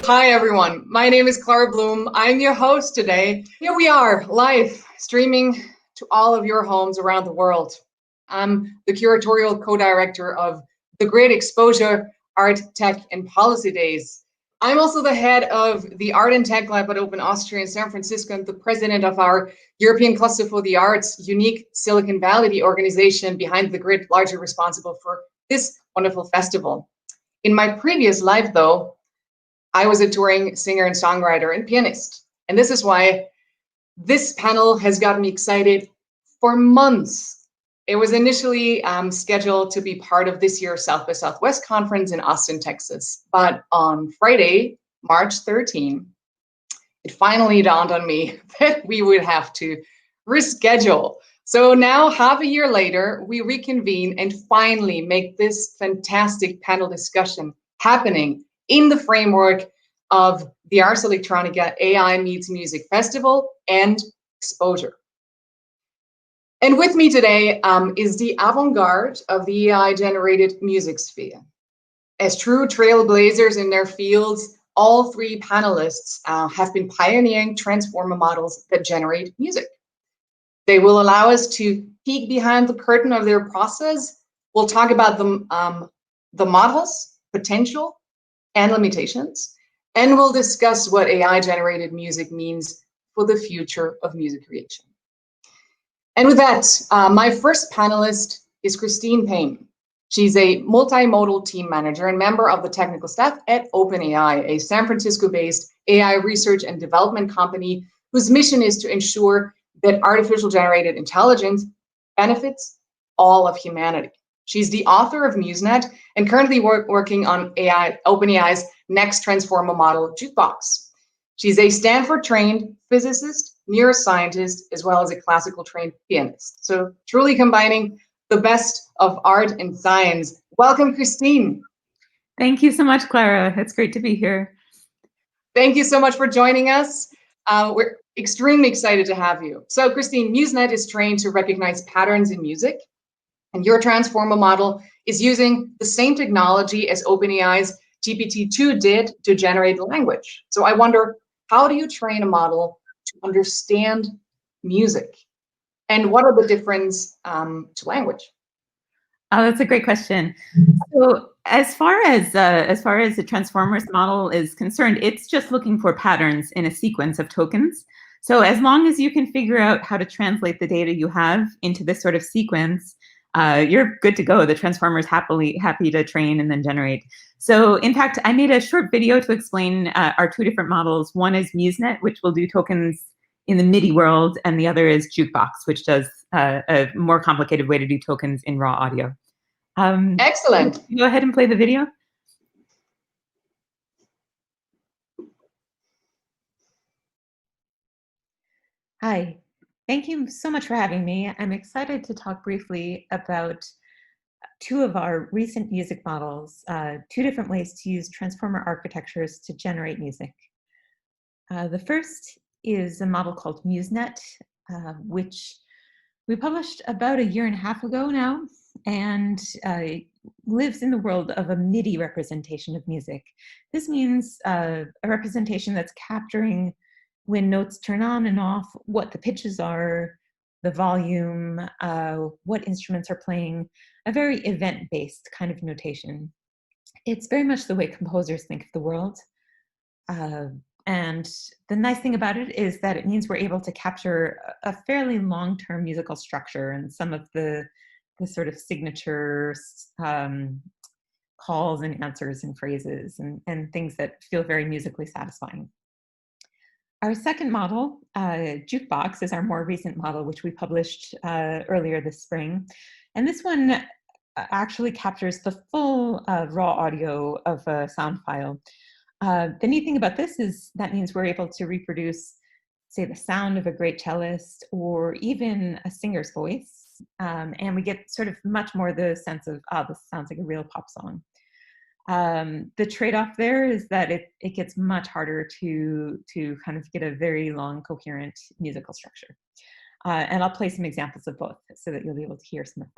Hi everyone, my name is Clara Bloom. I'm your host today. Here we are, live, streaming to all of your homes around the world. I'm the curatorial co-director of the Great Exposure Art, Tech and Policy Days. I'm also the head of the Art and Tech Lab at Open Austria in San Francisco and the president of our European Cluster for the Arts, unique Silicon Valley, the organization behind the grid largely responsible for this wonderful festival. In my previous life though, I was a touring singer and songwriter and pianist. And this is why this panel has gotten me excited for months. It was initially scheduled to be part of this year's South by Southwest conference in Austin, Texas. But on Friday, March 13, it finally dawned on me that we would have to reschedule. So now, half a year later, we reconvene and finally make this fantastic panel discussion happening in the framework of the Ars Electronica AI Meets Music Festival and Exposure. And with me today is the avant-garde of the AI-generated music sphere. As true trailblazers in their fields, all three panelists have been pioneering transformer models that generate music. They will allow us to peek behind the curtain of their process. We'll talk about the models, potential, and limitations, and we'll discuss what AI-generated music means for the future of music creation. And with that, my first panelist is Christine Payne. She's a multimodal team manager and member of the technical staff at OpenAI, a San Francisco-based AI research and development company whose mission is to ensure that artificial generated intelligence benefits all of humanity. She's the author of Muznet and currently working on OpenAI's next transformer model, Jukebox. She's a Stanford-trained physicist, neuroscientist, as well as a classical trained pianist. So truly combining the best of art and science. Welcome, Christine. Thank you so much, Clara. It's great to be here. Thank you so much for joining us. We're extremely excited to have you. So Christine, Muznet is trained to recognize patterns in music, and your transformer model is using the same technology as OpenAI's GPT-2 did to generate language. So I wonder, how do you train a model to understand music? And what are the difference to language? Oh, that's a great question. So as far as the transformers model is concerned, it's just looking for patterns in a sequence of tokens. So as long as you can figure out how to translate the data you have into this sort of sequence, you're good to go. The transformer is happy to train and then generate. So in fact, I made a short video to explain our two different models. One is Muznet, which will do tokens in the MIDI world, and the other is Jukebox, which does a more complicated way to do tokens in raw audio. Excellent. Go ahead and play the video. Hi. Thank you so much for having me. I'm excited to talk briefly about two of our recent music models, two different ways to use transformer architectures to generate music. The first is a model called Muznet, which we published about a year and a half ago now, and lives in the world of a MIDI representation of music. This means a representation that's capturing when notes turn on and off, what the pitches are, the volume, what instruments are playing, a very event-based kind of notation. It's very much the way composers think of the world. And the nice thing about it is that it means we're able to capture a fairly long-term musical structure and some of the sort of signature calls and answers and phrases and things that feel very musically satisfying. Our second model, Jukebox, is our more recent model, which we published earlier this spring. And this one actually captures the full raw audio of a sound file. The neat thing about this is that means we're able to reproduce, say, the sound of a great cellist or even a singer's voice. And we get sort of much more the sense of, oh, this sounds like a real pop song. The trade-off there is that it gets much harder to kind of get a very long, coherent musical structure. And I'll play some examples of both so that you'll be able to hear some of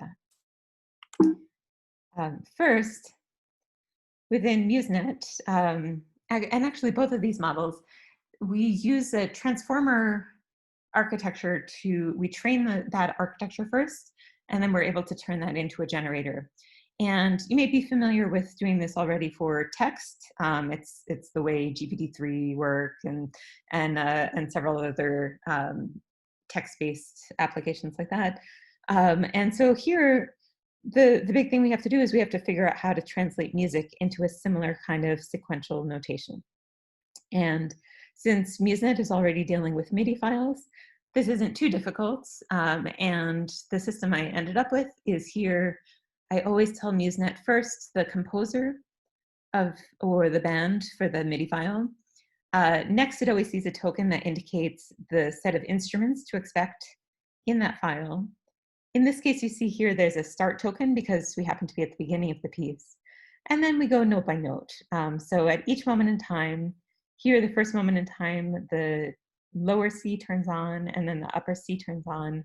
that. First, within Muznet, and actually both of these models, we use a transformer architecture we train that architecture first, and then we're able to turn that into a generator. And you may be familiar with doing this already for text. It's the way GPT-3 work and several other text-based applications like that. And so here, the big thing we have to do is we have to figure out how to translate music into a similar kind of sequential notation. And since Muznet is already dealing with MIDI files, this isn't too difficult. And the system I ended up with is here. I always tell Muznet first the composer or the band for the MIDI file. Next, it always sees a token that indicates the set of instruments to expect in that file. In this case, you see here there's a start token because we happen to be at the beginning of the piece. And then we go note by note. So at each moment in time, here, the first moment in time, the lower C turns on, and then the upper C turns on.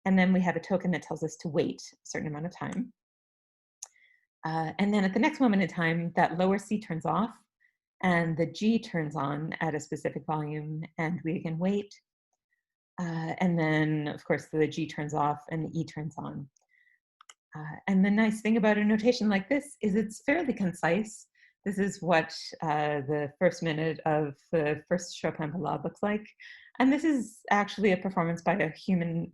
And then we have a token that tells us to wait a certain amount of time. And then at the next moment in time, that lower C turns off, and the G turns on at a specific volume, and we again wait. And then, of course, the G turns off, and the E turns on. And the nice thing about a notation like this is it's fairly concise. This is what the first minute of the first Chopin ballade looks like. And this is actually a performance by a human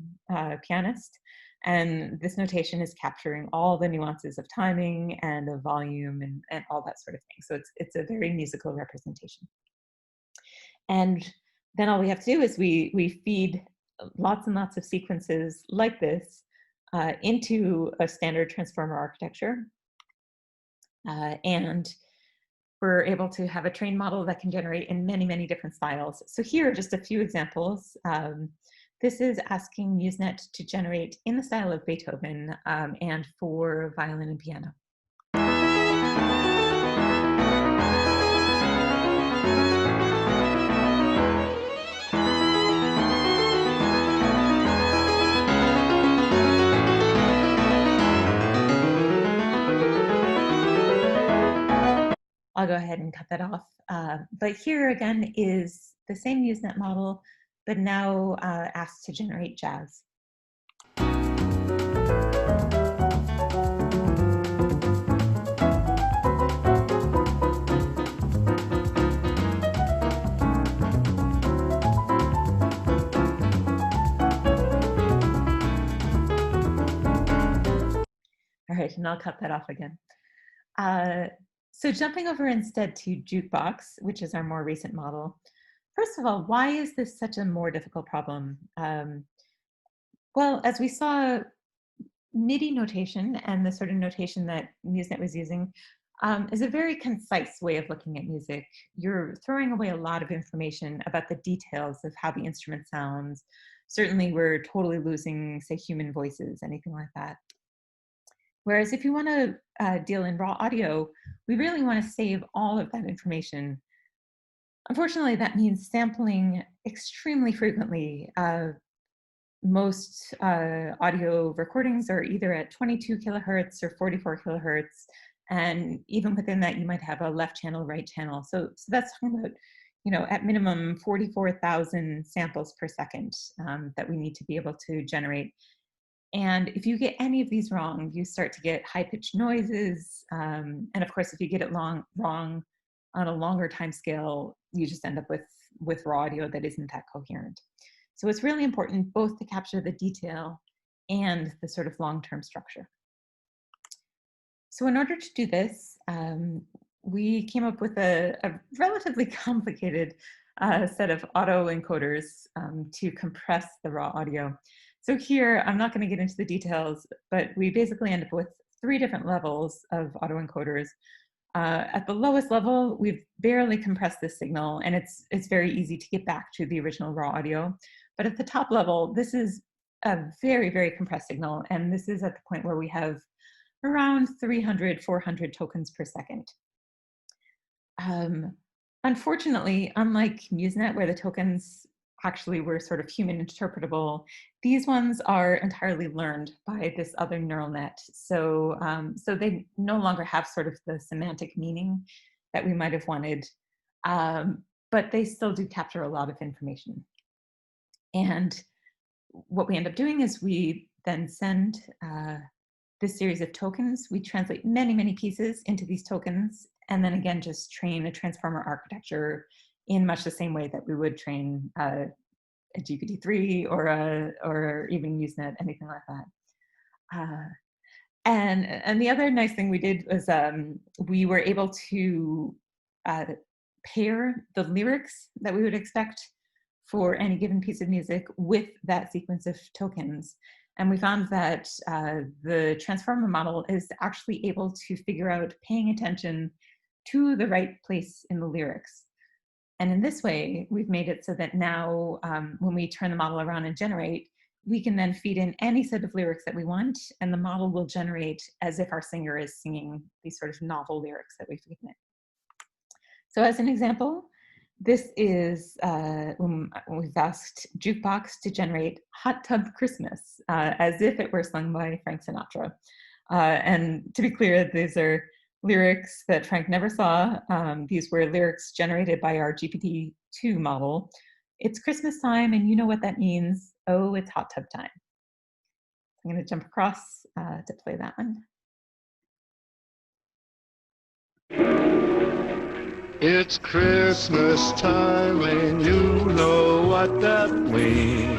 pianist. And this notation is capturing all the nuances of timing and of volume and all that sort of thing. So it's a very musical representation. And then all we have to do is we feed lots and lots of sequences like this into a standard transformer architecture. And we're able to have a trained model that can generate in many, many different styles. So here are just a few examples. This is asking Muznet to generate in the style of Beethoven and for violin and piano. I'll go ahead and cut that off. But here again is the same Muznet model, but now asked to generate jazz. All right, and I'll cut that off again. So jumping over instead to Jukebox, which is our more recent model. First of all, why is this such a more difficult problem? Well, as we saw, MIDI notation and the sort of notation that Muznet was using is a very concise way of looking at music. You're throwing away a lot of information about the details of how the instrument sounds. Certainly, we're totally losing, say, human voices, anything like that. Whereas if you want to deal in raw audio, we really want to save all of that information. Unfortunately, that means sampling extremely frequently. Most audio recordings are either at 22 kilohertz or 44 kilohertz. And even within that, you might have a left channel, right channel. So that's talking about, you know, at minimum 44,000 samples per second that we need to be able to generate. And if you get any of these wrong, you start to get high-pitched noises. And of course, if you get it wrong on a longer time scale, you just end up with raw audio that isn't that coherent. So it's really important both to capture the detail and the sort of long-term structure. So in order to do this, we came up with a relatively complicated set of autoencoders to compress the raw audio. So here, I'm not going to get into the details, but we basically end up with 3 different levels of autoencoders. At the lowest level, we've barely compressed this signal, and it's very easy to get back to the original raw audio. But at the top level, this is a very, very compressed signal, and this is at the point where we have around 300, 400 tokens per second. Unfortunately, unlike Muznet, where the tokens actually were sort of human interpretable, these ones are entirely learned by this other neural net. So, so they no longer have sort of the semantic meaning that we might have wanted. but they still do capture a lot of information. And what we end up doing is we then send this series of tokens. We translate many, many pieces into these tokens, and then again, just train a transformer architecture in much the same way that we would train a GPT-3 or even Muznet, anything like that. And the other nice thing we did was we were able to pair the lyrics that we would expect for any given piece of music with that sequence of tokens. And we found that the transformer model is actually able to figure out paying attention to the right place in the lyrics. And in this way, we've made it so that now when we turn the model around and generate, we can then feed in any set of lyrics that we want, and the model will generate as if our singer is singing these sort of novel lyrics that we've given it. So as an example, this is when we've asked Jukebox to generate Hot Tub Christmas as if it were sung by Frank Sinatra. And to be clear, these are lyrics that Frank never saw. These were lyrics generated by our GPT-2 model. It's Christmas time, and you know what that means. Oh, it's hot tub time. I'm going to jump across to play that one. It's Christmas time, and you know what that means.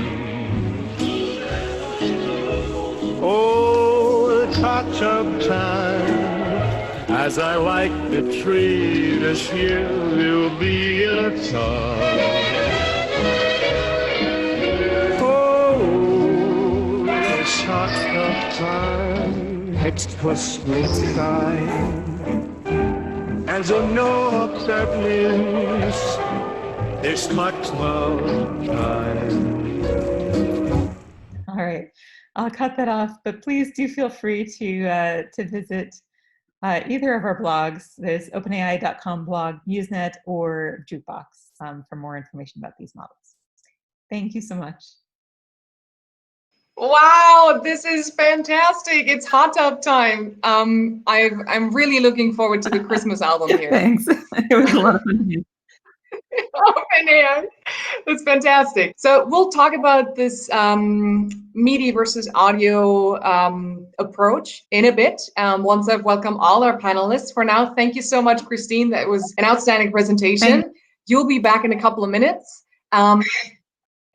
Oh, it's hot tub time. As I like the tree this year, will be in a tub. Oh, it's hot tub time. It's Christmas time. And you know what that means. It's Multimodal time. All right, I'll cut that off, but please do feel free to visit either of our blogs. There's OpenAI.com blog, Muznet, or Jukebox for more information about these models. Thank you so much. Wow, this is fantastic. It's hot tub time. I'm really looking forward to the Christmas album here. Thanks. It was a lot of fun to do. OpenAI. That's fantastic. So we'll talk about this media versus audio approach in a bit once I've welcomed all our panelists. For now, thank you so much, Christine. That was an outstanding presentation. You'll be back in a couple of minutes. And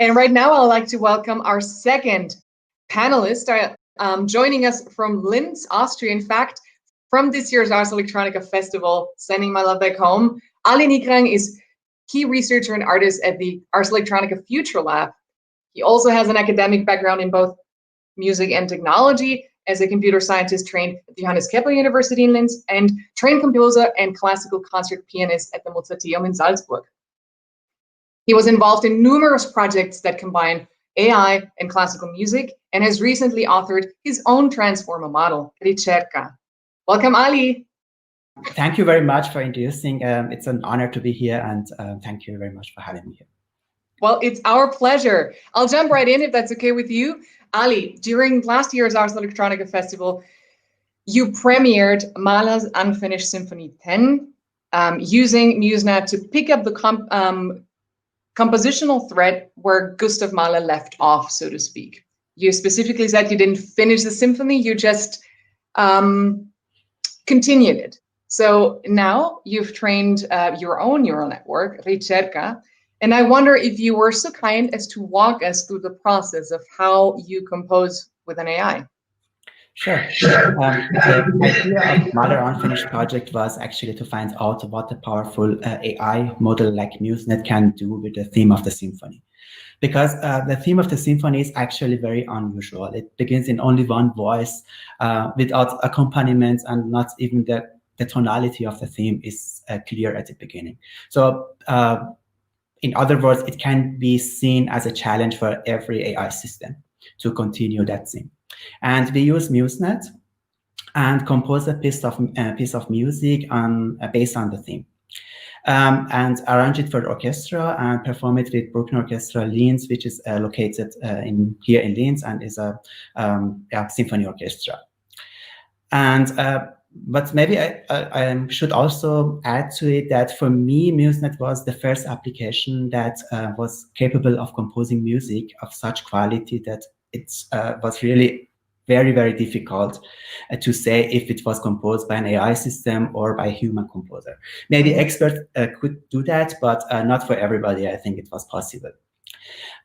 right now, I'd like to welcome our second panelist joining us from Linz, Austria. In fact, from this year's Ars Electronica Festival, sending my love back home. Ali Nikrang is key researcher and artist at the Ars Electronica Future Lab. He also has an academic background in both music and technology as a computer scientist trained at the Johannes Kepler University in Linz and trained composer and classical concert pianist at the Mozarteum in Salzburg. He was involved in numerous projects that combine AI and classical music and has recently authored his own transformer model, Ricerca. Welcome, Ali. Thank you very much for introducing. It's an honor to be here, and thank you very much for having me here. Well, it's our pleasure. I'll jump right in if that's okay with you. Ali, during last year's Ars Electronica Festival, you premiered Mahler's Unfinished Symphony 10 using Muznet to pick up the compositional thread where Gustav Mahler left off, so to speak. You specifically said you didn't finish the symphony, you just continued it. So now you've trained your own neural network, Ricerca, and I wonder if you were so kind as to walk us through the process of how you compose with an AI. Sure. The idea of Mahler Unfinished project was actually to find out what a powerful AI model like Muznet can do with the theme of the symphony. Because the theme of the symphony is actually very unusual. It begins in only one voice without accompaniment, and not even the tonality of the theme is clear at the beginning. So in other words, it can be seen as a challenge for every AI system to continue that theme. And we use Muznet and compose a piece of music based on the theme. And arrange it for orchestra and perform it with Bruckner Orchestra Linz, which is located here in Linz and is a symphony orchestra. And but maybe I should also add to it that for me, Muznet was the first application that was capable of composing music of such quality that it was really very, very difficult to say if it was composed by an AI system or by a human composer. Maybe experts could do that, but not for everybody. I think it was possible.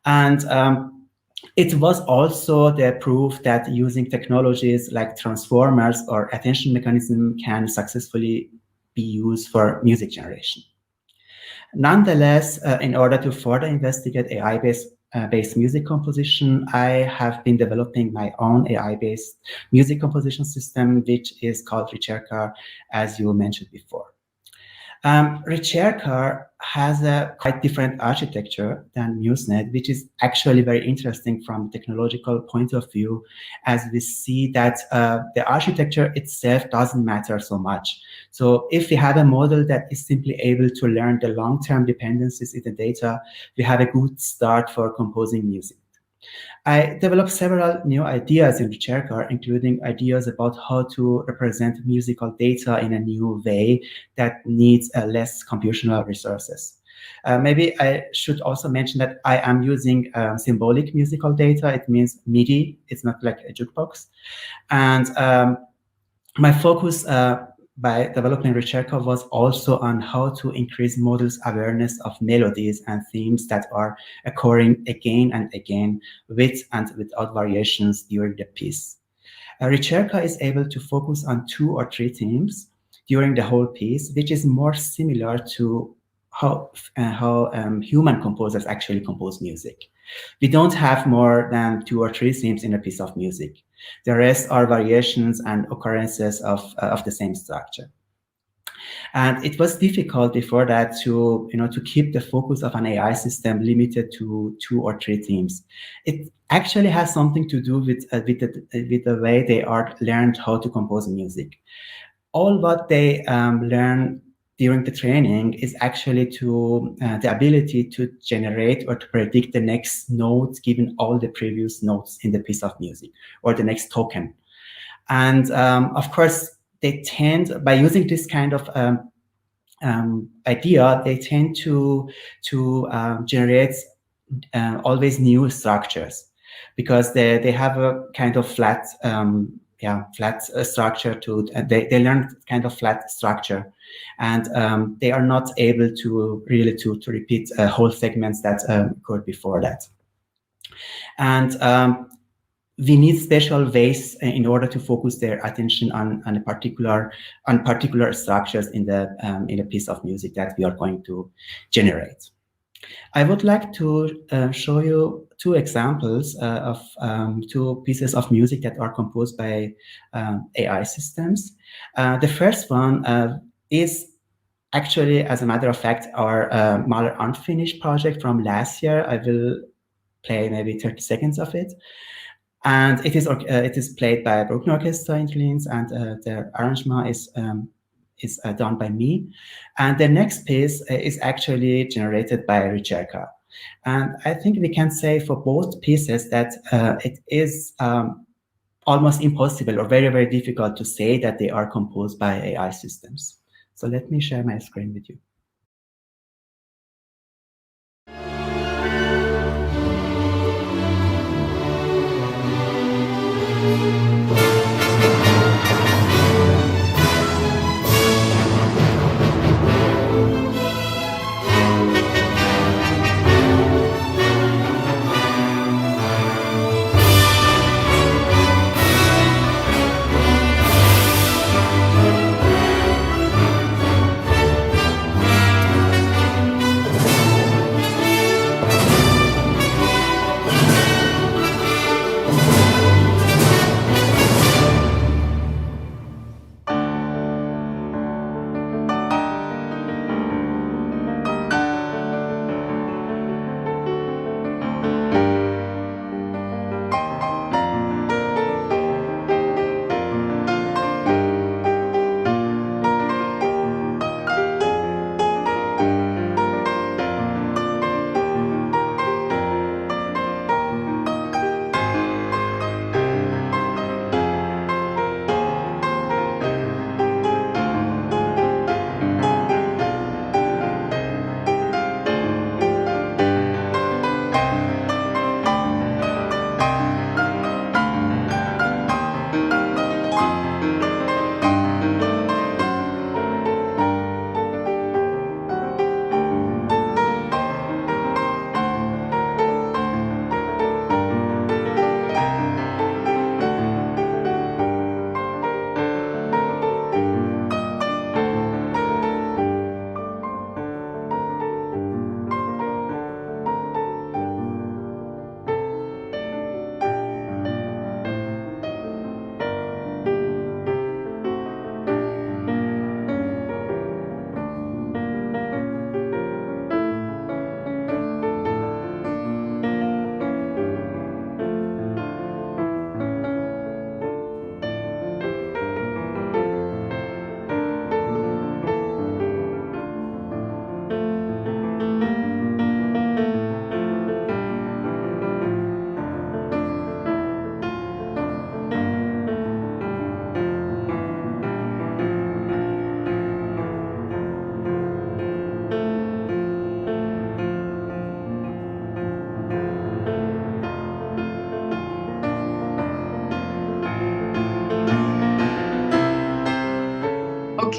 And it was also the proof that using technologies like transformers or attention mechanism can successfully be used for music generation. Nonetheless, in order to further investigate AI-based music composition, I have been developing my own AI-based music composition system, which is called Recherka, as you mentioned before. Recherka has a quite different architecture than Muznet, which is actually very interesting from a technological point of view, as we see that the architecture itself doesn't matter so much. So if we have a model that is simply able to learn the long-term dependencies in the data, we have a good start for composing music. I developed several new ideas in Recherka, including ideas about how to represent musical data in a new way that needs less computational resources. Maybe I should also mention that I am using symbolic musical data. It means MIDI. It's not like a jukebox. And my focus by developing Recherka was also on how to increase models' awareness of melodies and themes that are occurring again and again with and without variations during the piece. Recherka is able to focus on 2 or 3 themes during the whole piece, which is more similar to how human composers actually compose music. We don't have more than 2 or 3 themes in a piece of music. The rest are variations and occurrences of the same structure. And it was difficult before that to keep the focus of an AI system limited to 2 or 3 themes. It actually has something to do with the way they are learned how to compose music. All what they learn during the training is actually the ability to generate or to predict the next notes given all the previous notes in the piece of music, or the next token. And of course, they tend, by using this kind of idea, they tend to generate always new structures, because they have a kind of flat structure they learn kind of flat structure, and they are not able to really to repeat whole segments that occurred before that. And we need special ways in order to focus their attention on particular structures in a piece of music that we are going to generate. I would like to show you 2 examples of 2 pieces of music that are composed by AI systems. The first one is actually, as a matter of fact, our Mahler Unfinished project from last year. I will play maybe 30 seconds of it. And it is played by a Bruckner Orchestra in Linz, and the arrangement is done by me. And the next piece is actually generated by Recherka. And I think we can say for both pieces that it is almost impossible or very, very difficult to say that they are composed by AI systems. So let me share my screen with you.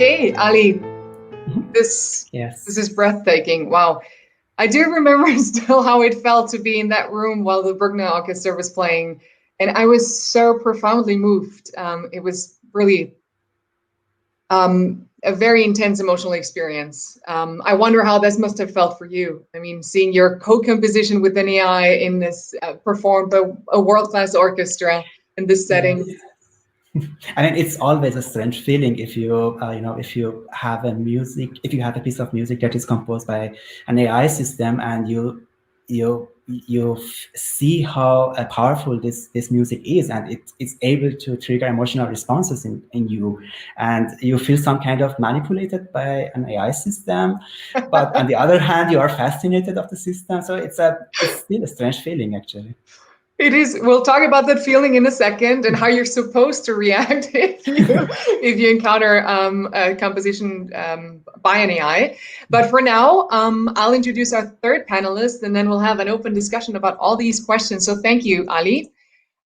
Okay, Ali, this Yes. is breathtaking. Wow. I do remember still how it felt to be in that room while the Bruckner Orchestra was playing, and I was so profoundly moved. It was really a very intense emotional experience. I wonder how this must have felt for you. I mean, seeing your co-composition with an AI in this performed by a world-class orchestra in this setting. Yes. I mean, it's always a strange feeling if you, if you have a piece of music that is composed by an AI system, and you see how powerful this music is, and it's able to trigger emotional responses in you, and you feel some kind of manipulated by an AI system, but on the other hand, you are fascinated of the system. So it's still a strange feeling, actually. It is. We'll talk about that feeling in a second and how you're supposed to react if you encounter a composition by an AI. But for now, I'll introduce our third panelist, and then we'll have an open discussion about all these questions. So thank you, Ali.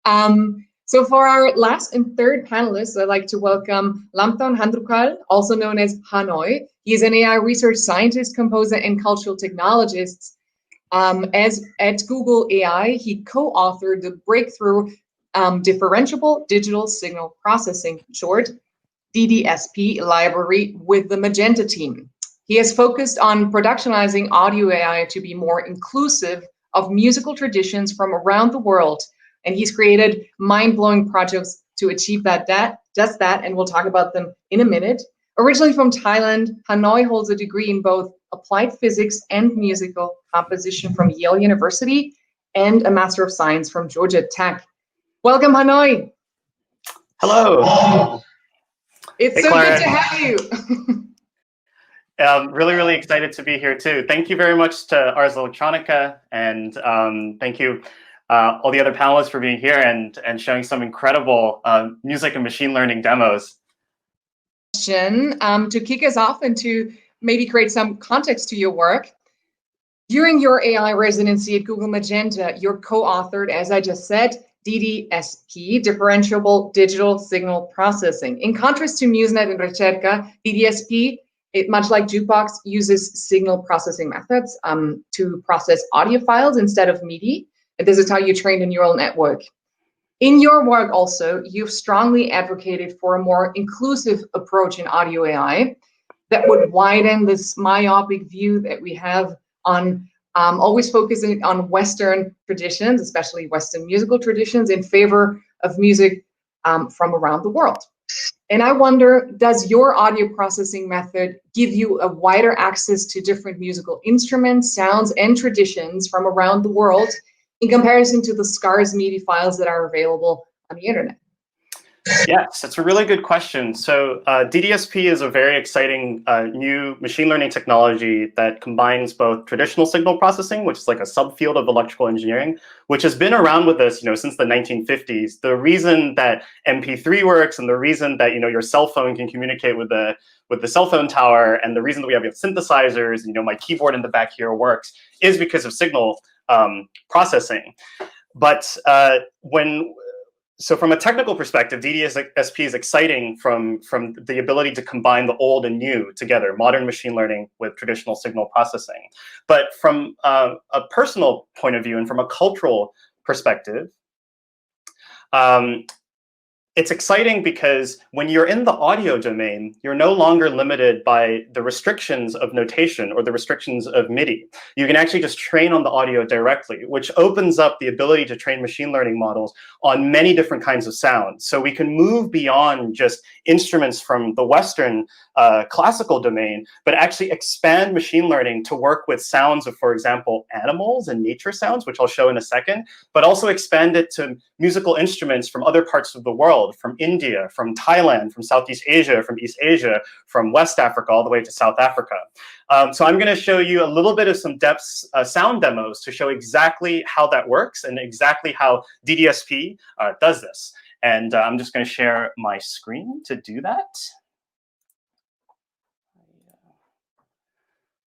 So for our last and third panelists, I'd like to welcome Lampton Hendrikal, also known as Hanoi. He is an AI research scientist, composer, and cultural technologist. As at Google AI, he co-authored the breakthrough differentiable digital signal processing, short DDSP library, with the Magenta team. He has focused on productionizing audio AI to be more inclusive of musical traditions from around the world, and he's created mind-blowing projects to achieve just that, and we'll talk about them in a minute. Originally from Thailand, Hanoi holds a degree in both applied physics and musical composition from Yale University and a Master of Science from Georgia Tech. Welcome, Hanoi. Hello. It's hey, so Clara. good to have you. Really, really excited to be here too. Thank you very much to Ars Electronica, and thank you all the other panelists for being here and showing some incredible music and machine learning demos. To kick us off and to maybe create some context to your work. During your AI residency at Google Magenta, you're co-authored, as I just said, DDSP, differentiable digital signal processing. In contrast to Muznet and Jukebox, DDSP, much like Jukebox, uses signal processing methods to process audio files instead of MIDI. And this is how you train a neural network. In your work also, you've strongly advocated for a more inclusive approach in audio AI that would widen this myopic view that we have on always focusing on Western traditions, especially Western musical traditions, in favor of music from around the world. And I wonder, does your audio processing method give you a wider access to different musical instruments, sounds, and traditions from around the world in comparison to the scarce MIDI files that are available on the internet? Yes, that's a really good question. So DDSP is a very exciting new machine learning technology that combines both traditional signal processing, which is like a subfield of electrical engineering, which has been around with us, since the 1950s. The reason that MP3 works, and the reason that your cell phone can communicate with the cell phone tower, and the reason that we have synthesizers, my keyboard in the back here works, is because of signal processing. But So from a technical perspective, DDSP is exciting from the ability to combine the old and new together, modern machine learning with traditional signal processing. But from a personal point of view and from a cultural perspective, it's exciting because when you're in the audio domain, you're no longer limited by the restrictions of notation or the restrictions of MIDI. You can actually just train on the audio directly, which opens up the ability to train machine learning models on many different kinds of sounds. So we can move beyond just instruments from the Western classical domain, but actually expand machine learning to work with sounds of, for example, animals and nature sounds, which I'll show in a second, but also expand it to musical instruments from other parts of the world, from India, from Thailand, from Southeast Asia, from East Asia, from West Africa, all the way to South Africa. So I'm going to show you a little bit of some sound demos to show exactly how that works and exactly how DDSP does this. And I'm just going to share my screen to do that.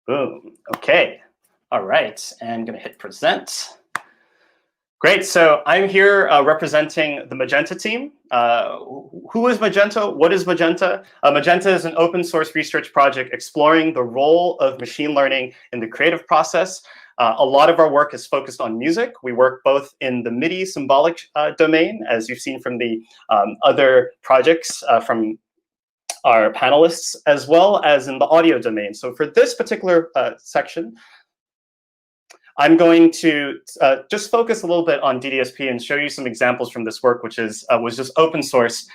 Boom. Okay. All right. And I'm going to hit present. Great. So I'm here representing the Magenta team. Who is Magenta? What is Magenta? Magenta is an open source research project exploring the role of machine learning in the creative process. A lot of our work is focused on music. We work both in the MIDI symbolic domain, as you've seen from the other projects from our panelists, as well as in the audio domain. So for this particular section, I'm going to just focus a little bit on DDSP and show you some examples from this work, which is was just open source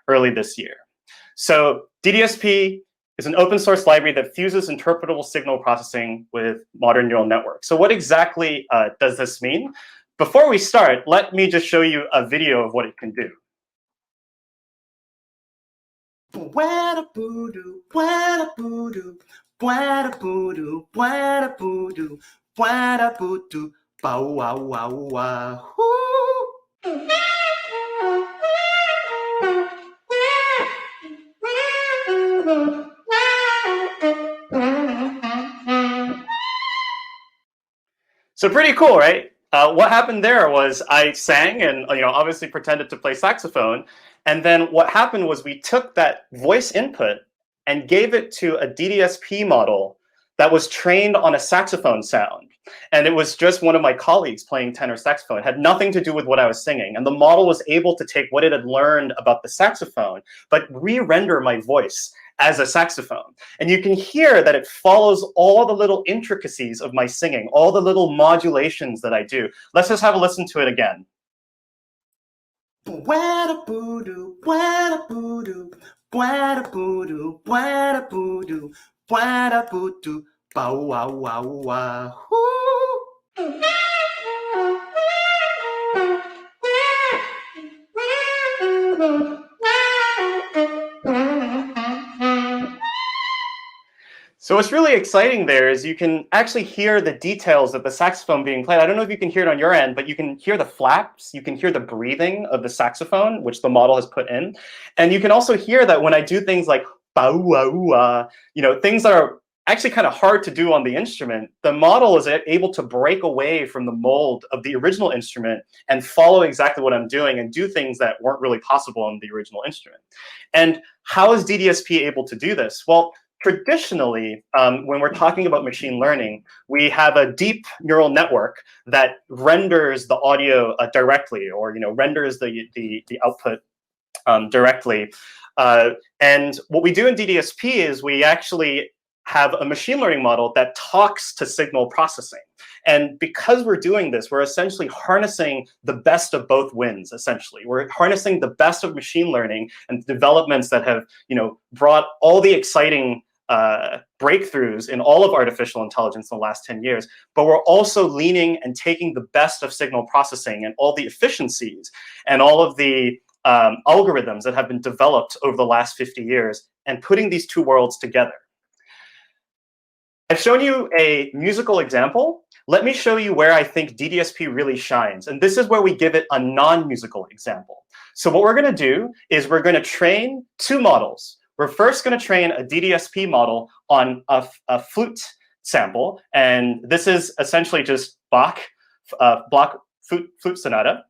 early this year. So DDSP is an open source library that fuses interpretable signal processing with modern neural networks. So what exactly does this mean? Before we start, let me just show you a video of what it can do. So pretty cool, right? What happened there was I sang and obviously pretended to play saxophone. And then what happened was we took that voice input and gave it to a DDSP model that was trained on a saxophone sound. And it was just one of my colleagues playing tenor saxophone. It had nothing to do with what I was singing. And the model was able to take what it had learned about the saxophone, but re-render my voice as a saxophone. And you can hear that it follows all the little intricacies of my singing, all the little modulations that I do. Let's just have a listen to it again. So what's really exciting there is you can actually hear the details of the saxophone being played. I don't know if you can hear it on your end, but you can hear the flaps, you can hear the breathing of the saxophone, which the model has put in. And you can also hear that when I do things like things that are actually kind of hard to do on the instrument, the model is able to break away from the mold of the original instrument and follow exactly what I'm doing and do things that weren't really possible on the original instrument. And how is DDSP able to do this? Well, traditionally, when we're talking about machine learning, we have a deep neural network that renders the audio directly, or renders the output directly. And what we do in DDSP is we actually have a machine learning model that talks to signal processing. And because we're doing this, we're essentially harnessing the best of both winds, essentially. We're harnessing the best of machine learning and developments that have brought all the exciting breakthroughs in all of artificial intelligence in the last 10 years, but we're also leaning and taking the best of signal processing and all the efficiencies and all of the algorithms that have been developed over the last 50 years and putting these two worlds together. I've shown you a musical example. Let me show you where I think DDSP really shines. And this is where we give it a non-musical example. So what we're going to do is we're going to train two models. We're first going to train a DDSP model on a flute sample. And this is essentially just Bach flute sonata.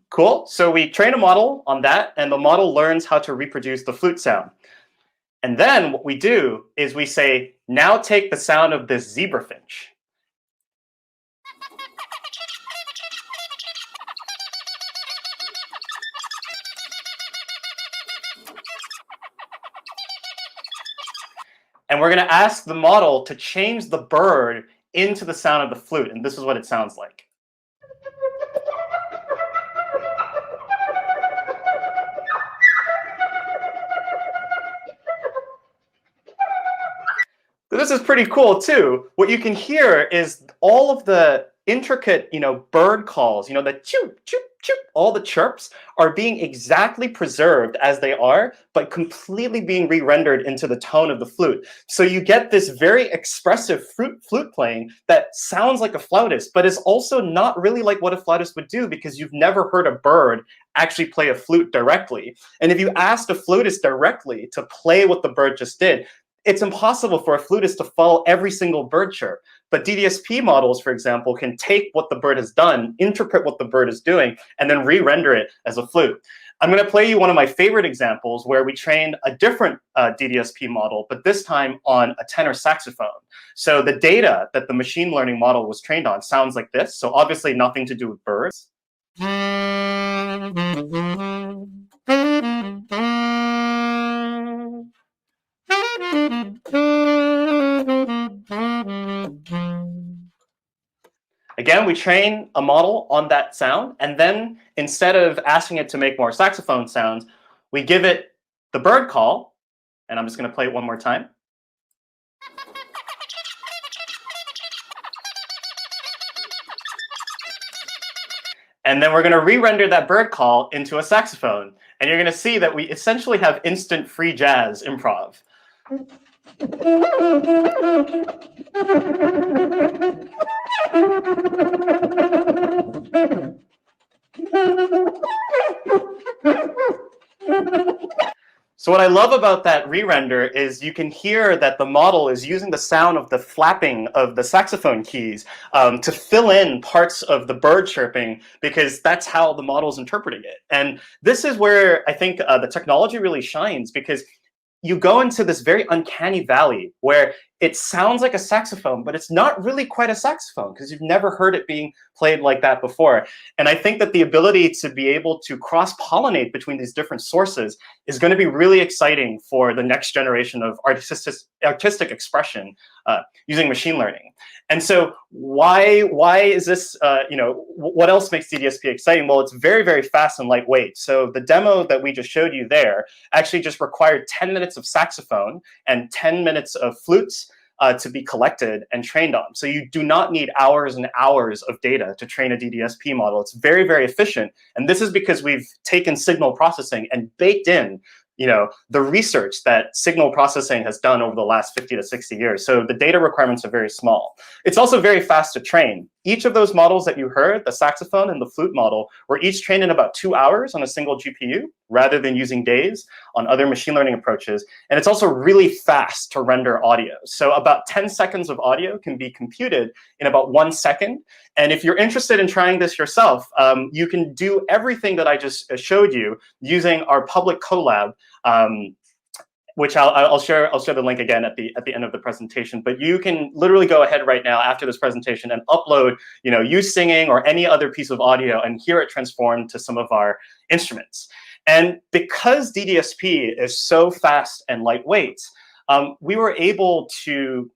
Cool. So we train a model on that, and the model learns how to reproduce the flute sound. And then what we do is we say, now take the sound of this zebra finch. And we're going to ask the model to change the bird into the sound of the flute. And this is what it sounds like. This is pretty cool too. What you can hear is all of the intricate, bird calls, the choop, choop, choop, all the chirps are being exactly preserved as they are, but completely being re-rendered into the tone of the flute. So you get this very expressive flute playing that sounds like a flautist, but is also not really like what a flautist would do, because you've never heard a bird actually play a flute directly. And if you asked a flutist directly to play what the bird just did, it's impossible for a flutist to follow every single bird chirp. But DDSP models, for example, can take what the bird has done, interpret what the bird is doing, and then re-render it as a flute. I'm going to play you one of my favorite examples where we trained a different DDSP model, but this time on a tenor saxophone. So the data that the machine learning model was trained on sounds like this. So obviously nothing to do with birds. Again, we train a model on that sound, and then instead of asking it to make more saxophone sounds, we give it the bird call, and I'm just going to play it one more time. And then we're going to re-render that bird call into a saxophone, and you're going to see that we essentially have instant free jazz improv. So what I love about that re-render is you can hear that the model is using the sound of the flapping of the saxophone keys to fill in parts of the bird chirping, because that's how the model is interpreting it. And this is where I think the technology really shines, because you go into this very uncanny valley where it sounds like a saxophone, but it's not really quite a saxophone because you've never heard it being played like that before. And I think that the ability to be able to cross-pollinate between these different sources is going to be really exciting for the next generation of artistic expression using machine learning. And so why is this, what else makes DDSP exciting? Well, it's very, very fast and lightweight. So the demo that we just showed you there actually just required 10 minutes of saxophone and 10 minutes of flutes to be collected and trained on. So you do not need hours and hours of data to train a DDSP model. It's very, very efficient. And this is because we've taken signal processing and baked in the research that signal processing has done over the last 50 to 60 years. So the data requirements are very small. It's also very fast to train. Each of those models that you heard, the saxophone and the flute model, were each trained in about 2 hours on a single GPU, rather than using days on other machine learning approaches. And it's also really fast to render audio. So about 10 seconds of audio can be computed in about 1 second. And if you're interested in trying this yourself, you can do everything that I just showed you using our public collab, which I'll share the link again at the end of the presentation. But you can literally go ahead right now after this presentation and upload, you singing or any other piece of audio and hear it transformed to some of our instruments. And because DDSP is so fast and lightweight, we were able to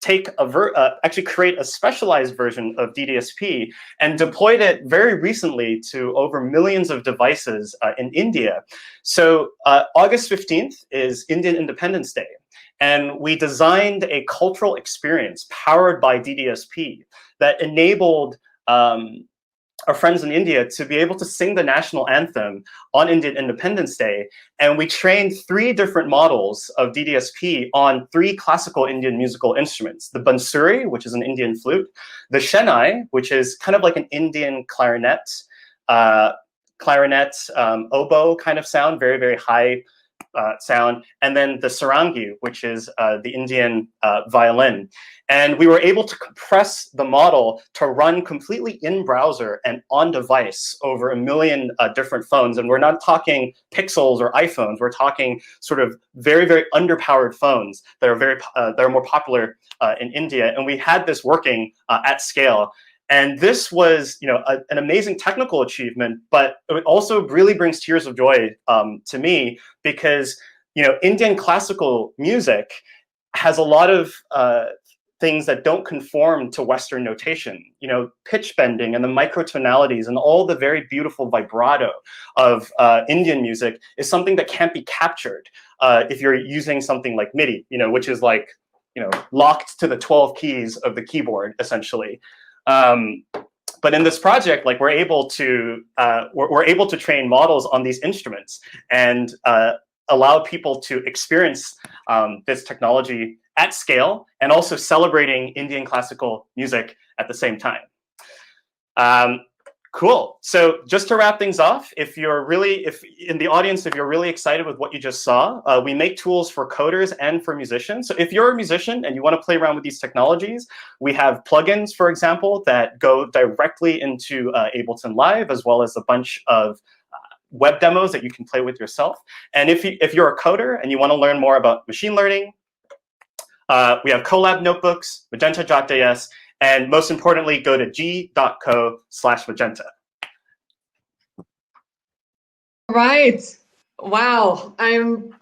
actually create a specialized version of DDSP and deployed it very recently to over millions of devices in India. So August 15th is Indian Independence Day. And we designed a cultural experience powered by DDSP that enabled our friends in India to be able to sing the national anthem on Indian Independence Day. And we trained 3 different models of DDSP on 3 classical Indian musical instruments: the bansuri, which is an Indian flute; the shehnai, which is kind of like an Indian clarinet, oboe kind of sound, very, very high sound, and then the sarangi, which is the Indian violin. And we were able to compress the model to run completely in browser and on device over 1 million different phones. And we're not talking Pixels or iPhones. We're talking sort of very, very underpowered phones that are more popular in India. And we had this working at scale. And this was, an amazing technical achievement, but it also really brings tears of joy to me, because, Indian classical music has a lot of things that don't conform to Western notation. Pitch bending and the microtonalities and all the very beautiful vibrato of Indian music is something that can't be captured if you're using something like MIDI, which is like locked to the 12 keys of the keyboard, essentially. But in this project, like we're able to train models on these instruments and allow people to experience this technology at scale, and also celebrating Indian classical music at the same time. Cool. So just to wrap things off, if in the audience, if you're really excited with what you just saw, we make tools for coders and for musicians. So if you're a musician and you want to play around with these technologies, we have plugins, for example, that go directly into Ableton Live, as well as a bunch of web demos that you can play with yourself. And if you're a coder and you want to learn more about machine learning, we have Colab notebooks, Magenta.js, and most importantly, go to g.co/magenta. Right. Wow. I'm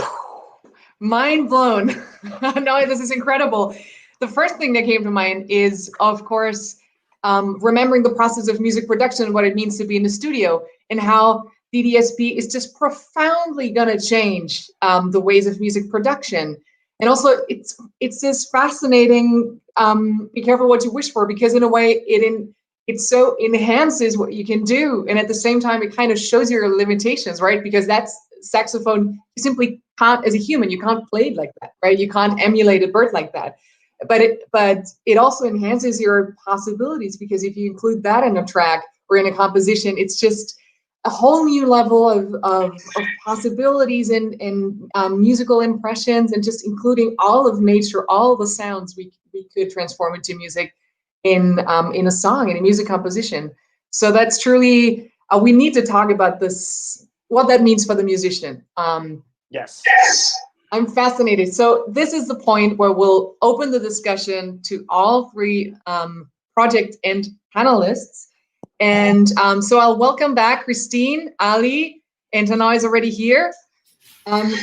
mind blown. No, this is incredible. The first thing that came to mind is, of course, remembering the process of music production, what it means to be in the studio, and how DDSP is just profoundly going to change the ways of music production. And also, it's this fascinating, be careful what you wish for, because in a way, it so enhances what you can do. And at the same time, it kind of shows your limitations, right? Because that's saxophone, you simply can't, as a human, you can't play it like that, right? You can't emulate a bird like that. But it also enhances your possibilities, because if you include that in a track or in a composition, it's just a whole new level of possibilities and musical impressions, and just including all of nature, all the sounds we could transform into music in a song, in a music composition. So that's truly, we need to talk about this, what that means for the musician. Yes. I'm fascinated. So this is the point where we'll open the discussion to all three project and panelists. And so I'll welcome back Christine, Ali, and Tanay is already here.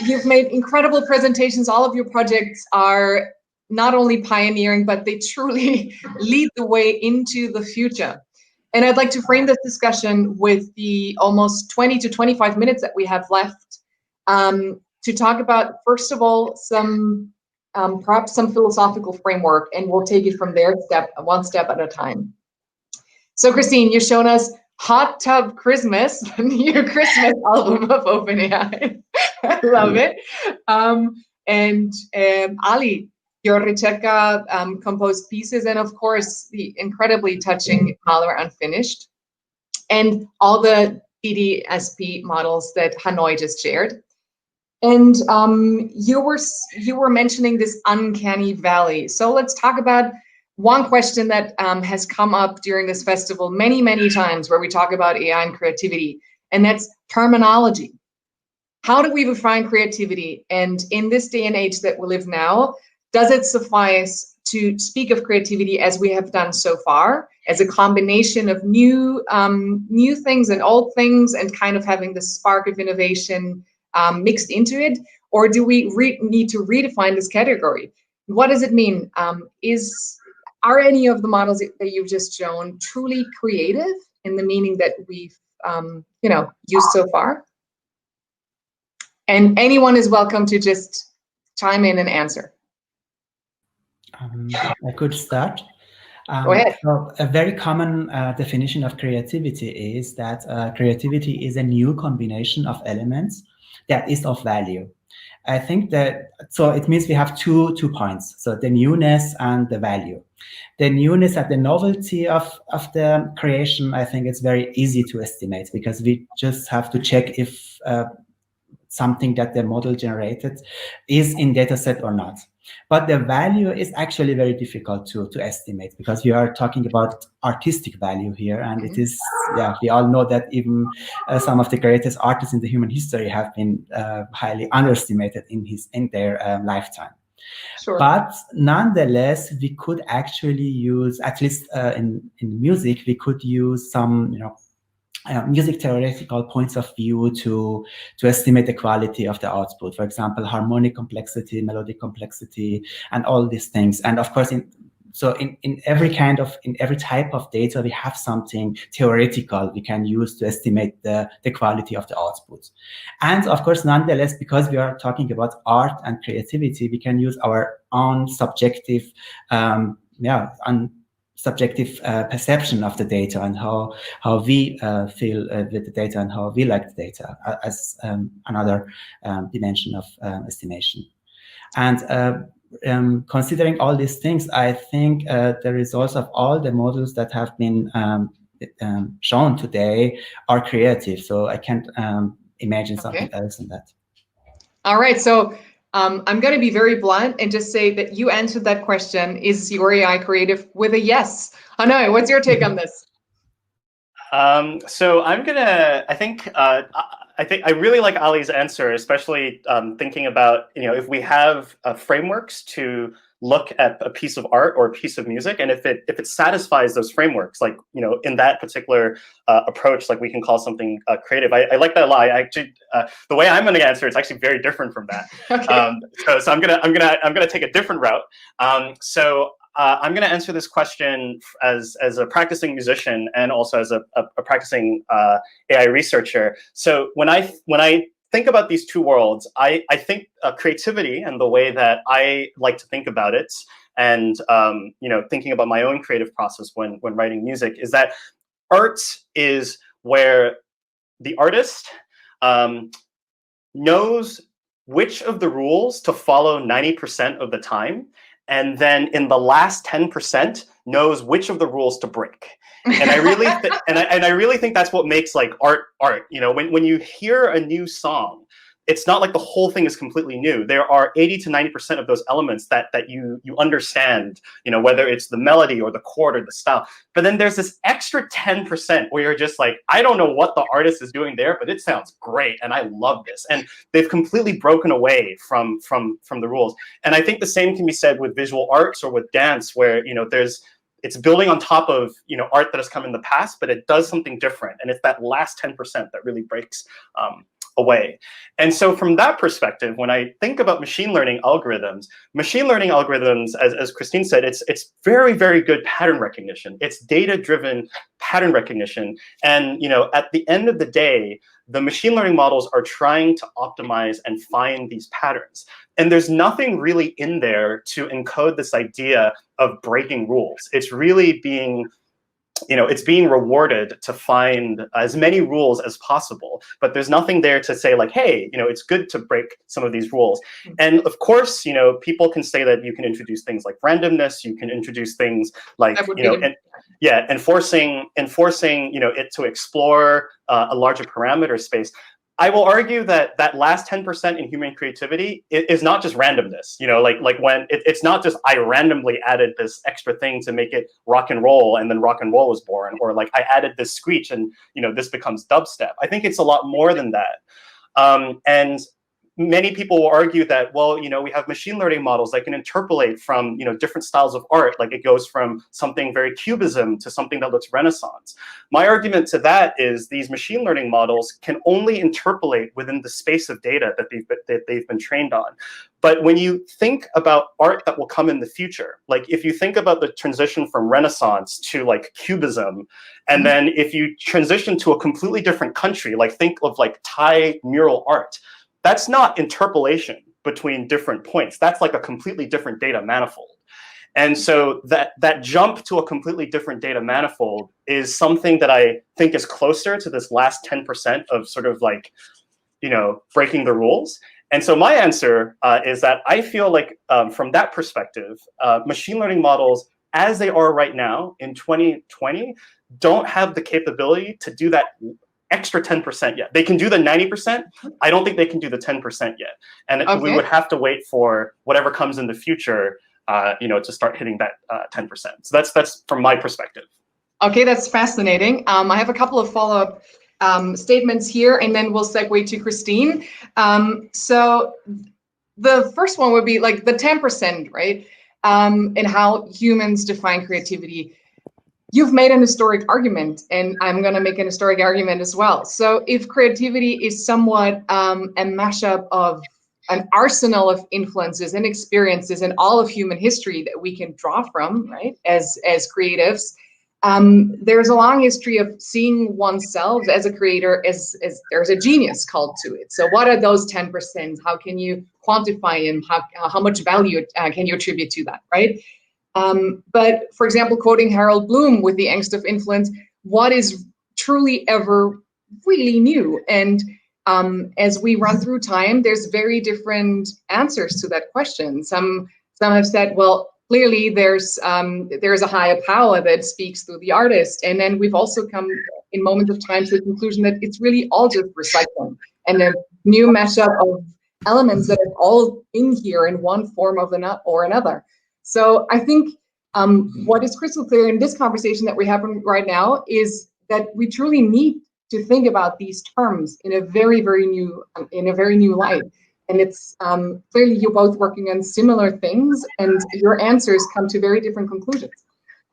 You've made incredible presentations. All of your projects are not only pioneering, but they truly lead the way into the future. And I'd like to frame this discussion with the almost 20 to 25 minutes that we have left to talk about, first of all, perhaps some philosophical framework, and we'll take it from there, one step at a time. So Christine, you've shown us Hot Tub Christmas, the new Christmas album of OpenAI. I love it. And Ali, your Ricerca composed pieces, and of course, the incredibly touching Mahler Unfinished, and all the DDSP models that Hanoi just shared. And you were mentioning this uncanny valley. So let's talk about one question that has come up during this festival many, many times, where we talk about AI and creativity, and that's terminology. How do we define creativity? And in this day and age that we live now, does it suffice to speak of creativity as we have done so far, as a combination of new things and old things, and kind of having the spark of innovation mixed into it? Or do we need to redefine this category? What does it mean? Are any of the models that you've just shown truly creative in the meaning that we've used so far? And anyone is welcome to just chime in and answer. I could start. Go ahead. So a very common definition of creativity is that creativity is a new combination of elements that is of value. I think that, so it means we have two points. So the newness and the value. The newness and the novelty of the creation, I think it's very easy to estimate, because we just have to check if something that the model generated is in dataset or not. But the value is actually very difficult to estimate, because we are talking about artistic value here, and it is, we all know that even some of the greatest artists in the human history have been highly underestimated in their lifetime. Sure. But nonetheless, we could actually use, at least in music, we could use some, music theoretical points of view to estimate the quality of the output. For example, harmonic complexity, melodic complexity, and all these things. And of course, so in every type of data, we have something theoretical we can use to estimate the quality of the output. And of course, nonetheless, because we are talking about art and creativity, we can use our own subjective, subjective perception of the data and how we feel with the data and how we like the data as another dimension of estimation. And considering all these things, I think the results of all the models that have been shown today are creative. So I can't imagine something else than that. All right, so I'm going to be very blunt and just say that you answered that question, is your AI creative, with a yes. Hanoi, what's your take on this? So I'm gonna, I think I really like Ali's answer, especially thinking about, if we have frameworks to look at a piece of art or a piece of music, and if it satisfies those frameworks, like, in that particular approach, like we can call something creative. I like that a lot. I actually, the way I'm going to answer, it's actually very different from that. Okay. So I'm gonna take a different route. I'm going to answer this question as a practicing musician and also as a practicing AI researcher. So when I think about these two worlds, I think creativity and the way that I like to think about it, and thinking about my own creative process when writing music, is that art is where the artist knows which of the rules to follow 90% of the time, and then in the last 10% knows which of the rules to break. And I really I really think that's what makes like art. When you hear a new song, it's not like the whole thing is completely new. There are 80 to 90% of those elements that you understand, whether it's the melody or the chord or the style. But then there's this extra 10% where you're just like, I don't know what the artist is doing there, but it sounds great and I love this. And they've completely broken away from the rules. And I think the same can be said with visual arts or with dance, where it's building on top of art that has come in the past, but it does something different. And it's that last 10% that really breaks away. And so from that perspective, when I think about machine learning algorithms, as Christine said, it's very, very good pattern recognition. It's data-driven pattern recognition. And at the end of the day, the machine learning models are trying to optimize and find these patterns. And there's nothing really in there to encode this idea of breaking rules. It's really being rewarded to find as many rules as possible, but there's nothing there to say like, hey, it's good to break some of these rules. And of course, people can say that you can introduce things like randomness, you can introduce things like, enforcing it to explore a larger parameter space. I will argue that that last 10% in human creativity is not just randomness. Like when it's not just I randomly added this extra thing to make it rock and roll, and then rock and roll was born, or like I added this screech and this becomes dubstep. I think it's a lot more than that. And many people will argue that, well, we have machine learning models that can interpolate from, different styles of art. Like it goes from something very cubism to something that looks Renaissance. My argument to that is these machine learning models can only interpolate within the space of data that they've been trained on. But when you think about art that will come in the future, like if you think about the transition from Renaissance to like Cubism, and then if you transition to a completely different country, like think of like Thai mural art, that's not interpolation between different points. That's like a completely different data manifold. And so that jump to a completely different data manifold is something that I think is closer to this last 10% of sort of like, breaking the rules. And so my answer is that I feel like from that perspective, machine learning models as they are right now in 2020 don't have the capability to do that extra 10% yet. They can do the 90%. I don't think they can do the 10% yet. And we would have to wait for whatever comes in the future, to start hitting that 10%. So that's from my perspective. Okay, that's fascinating. I have a couple of follow-up statements here, and then we'll segue to Christine. So the first one would be like the 10%, right? And how humans define creativity. You've made an historic argument, and I'm going to make an historic argument as well. So if creativity is somewhat a mashup of an arsenal of influences and experiences in all of human history that we can draw from, right, as creatives. There's a long history of seeing oneself as a creator as there's a genius called to it. So what are those 10%? How can you quantify them? How much value can you attribute to that, right? But for example, quoting Harold Bloom with the angst of influence, what is truly ever really new? And as we run through time, there's very different answers to that question. Some have said, well, clearly there's a higher power that speaks through the artist. And then we've also come in moments of time to the conclusion that it's really all just recycling and a new mashup of elements that have all been here in one form or another. So I think what is crystal clear in this conversation that we're having right now is that we truly need to think about these terms in a very new light. And it's clearly you're both working on similar things, and your answers come to very different conclusions.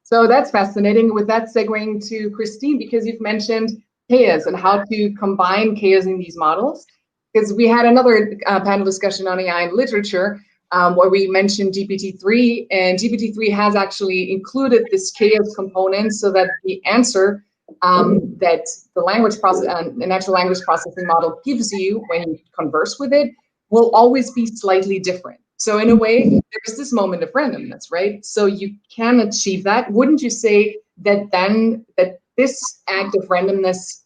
So that's fascinating. With that, segueing to Christine, because you've mentioned chaos and how to combine chaos in these models. Because we had another panel discussion on AI and literature where we mentioned GPT-3, and GPT-3 has actually included this chaos component so that the answer that the language process, the natural language processing model gives you when you converse with it will always be slightly different. So in a way, there's this moment of randomness, right? So you can achieve that. Wouldn't you say that then that this act of randomness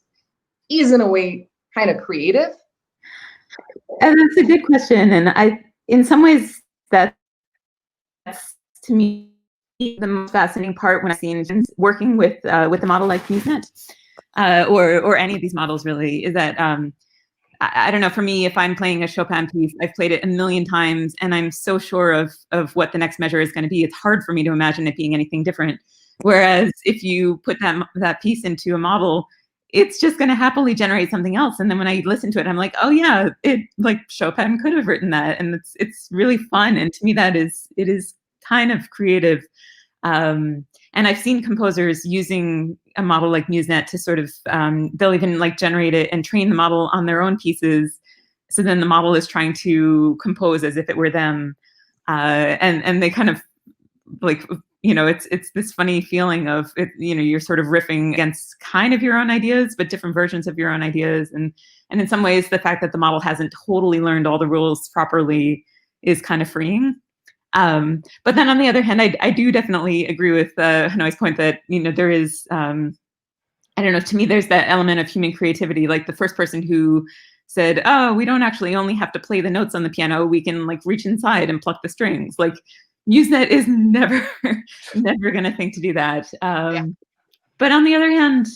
is in a way kind of creative? And that's a good question. And in some ways, that's to me the most fascinating part when I've seen working with a model like Muznet, or any of these models really, is that I don't know, for me, if I'm playing a Chopin piece, I've played it a million times and I'm so sure of what the next measure is going to be, it's hard for me to imagine it being anything different. Whereas if you put that piece into a model, it's just going to happily generate something else. And then when I listen to it, I'm like, oh yeah, like Chopin could have written that. And it's really fun. And to me, it is kind of creative. And I've seen composers using a model like Muznet to sort of, they'll even like generate it and train the model on their own pieces. So then the model is trying to compose as if it were them. And they kind of like, it's this funny feeling of, you're sort of riffing against kind of your own ideas, but different versions of your own ideas. And in some ways, the fact that the model hasn't totally learned all the rules properly is kind of freeing. But then on the other hand, I do definitely agree with Hanoi's point that, there is, I don't know, to me, there's that element of human creativity, like the first person who said, oh, we don't actually only have to play the notes on the piano, we can like reach inside and pluck the strings. Like Muznet is never going to think to do that. Yeah. But on the other hand,